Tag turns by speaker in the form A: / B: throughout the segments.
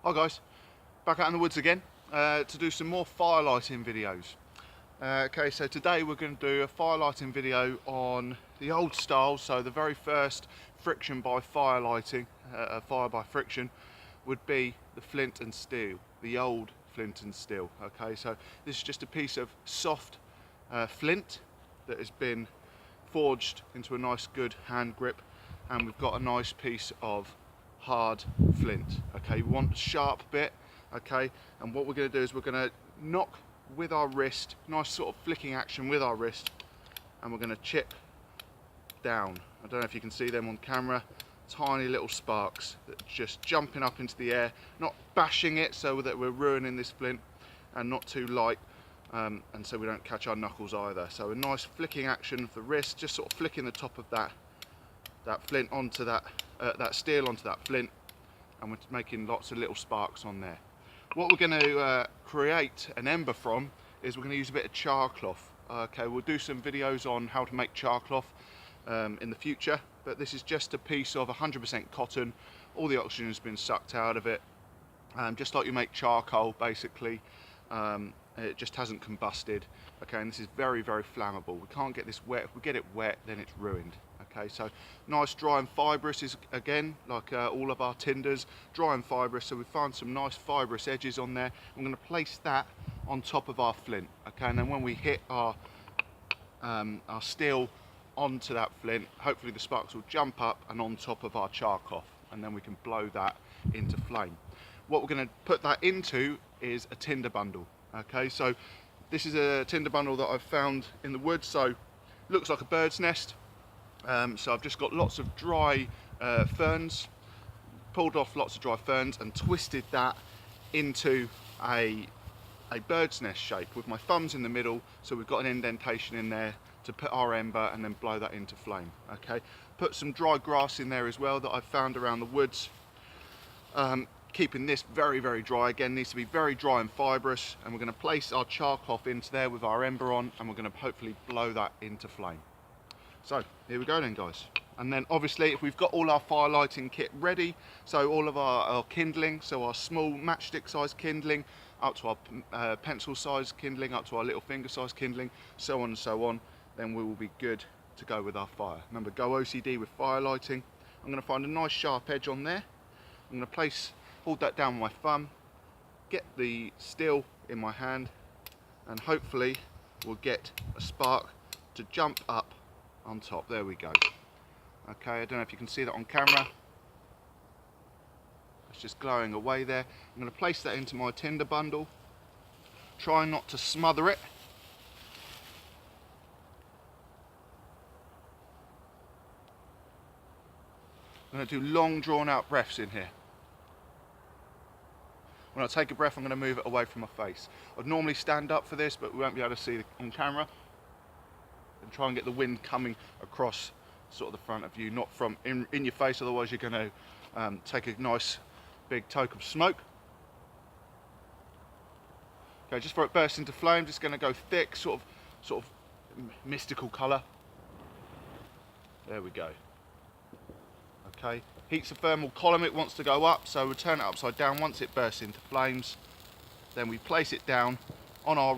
A: Hi guys, back out in the woods again to do some more fire lighting videos. Okay, so today we're going to do a fire lighting video on the old style. So the very first friction by fire lighting, fire by friction, would be the flint and steel, the old flint and steel. Okay, so this is just a piece of soft flint that has been forged into a nice good hand grip, and we've got a nice piece of hard flint. Okay, we want a sharp bit. Okay, and what we're going to do is we're going to knock with our wrist, nice sort of flicking action with our wrist, and we're going to chip down. I don't know if you can see them on camera, tiny little sparks that are just jumping up into the air, not bashing it so that we're ruining this flint, and not too light, and so we don't catch our knuckles either. So a nice flicking action of the wrist, just sort of flicking the top of that flint onto that steel onto that flint, and we're making lots of little sparks on there. What we're going to create an ember from is we're going to use a bit of char cloth. Okay, we'll do some videos on how to make char cloth in the future, but this is just a piece of 100% cotton. All the oxygen has been sucked out of it, just like you make charcoal basically. It just hasn't combusted. Okay, and this is very, very flammable. We can't get this wet. If we get it wet, then it's ruined. Okay, so nice, dry and fibrous is, again, like all of our tinders, dry and fibrous. So we find some nice fibrous edges on there. I'm going to place that on top of our flint. Okay, and then when we hit our steel onto that flint, hopefully the sparks will jump up and on top of our char cloth, and then we can blow that into flame. What we're going to put that into is a tinder bundle. Okay, so this is a tinder bundle that I've found in the woods, so looks like a bird's nest. So I've just got lots of dry ferns, pulled off lots of dry ferns and twisted that into a bird's nest shape with my thumbs in the middle, so we've got an indentation in there to put our ember and then blow that into flame. Okay, put some dry grass in there as well that I've found around the woods. Keeping this very, very dry. Again, needs to be very dry and fibrous, and we're going to place our char cloth into there with our ember on, and we're going to hopefully blow that into flame. So here we go then, guys. And then obviously if we've got all our fire lighting kit ready, so all of our kindling, so our small matchstick size kindling up to our pencil size kindling, up to our little finger size kindling, so on and so on, then we will be good to go with our fire. Remember, go OCD with fire lighting. I'm going to find a nice sharp edge on there. I'm going to hold that down with my thumb, get the steel in my hand, and hopefully we'll get a spark to jump up on top. There we go. Okay, I don't know if you can see that on camera. It's just glowing away there. I'm going to place that into my tinder bundle. Try not to smother it. I'm going to do long drawn out breaths in here. When I take a breath, I'm going to move it away from my face. I'd normally stand up for this, but we won't be able to see it on camera. And try and get the wind coming across sort of the front of you, not from in your face, otherwise you're going to take a nice big toke of smoke. Okay, just before it bursts into flame, just going to go thick, sort of mystical colour. There we go. Okay, heats the thermal column, it wants to go up, so we turn it upside down once it bursts into flames. Then we place it down on our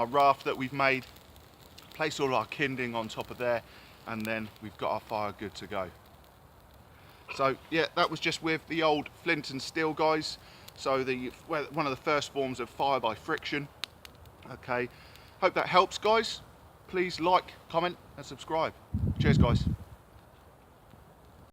A: raft that we've made, place all our kindling on top of there, and then we've got our fire good to go. So yeah, that was just with the old flint and steel, guys. So one of the first forms of fire by friction. Okay, hope that helps, guys. Please like, comment and subscribe. Cheers, guys.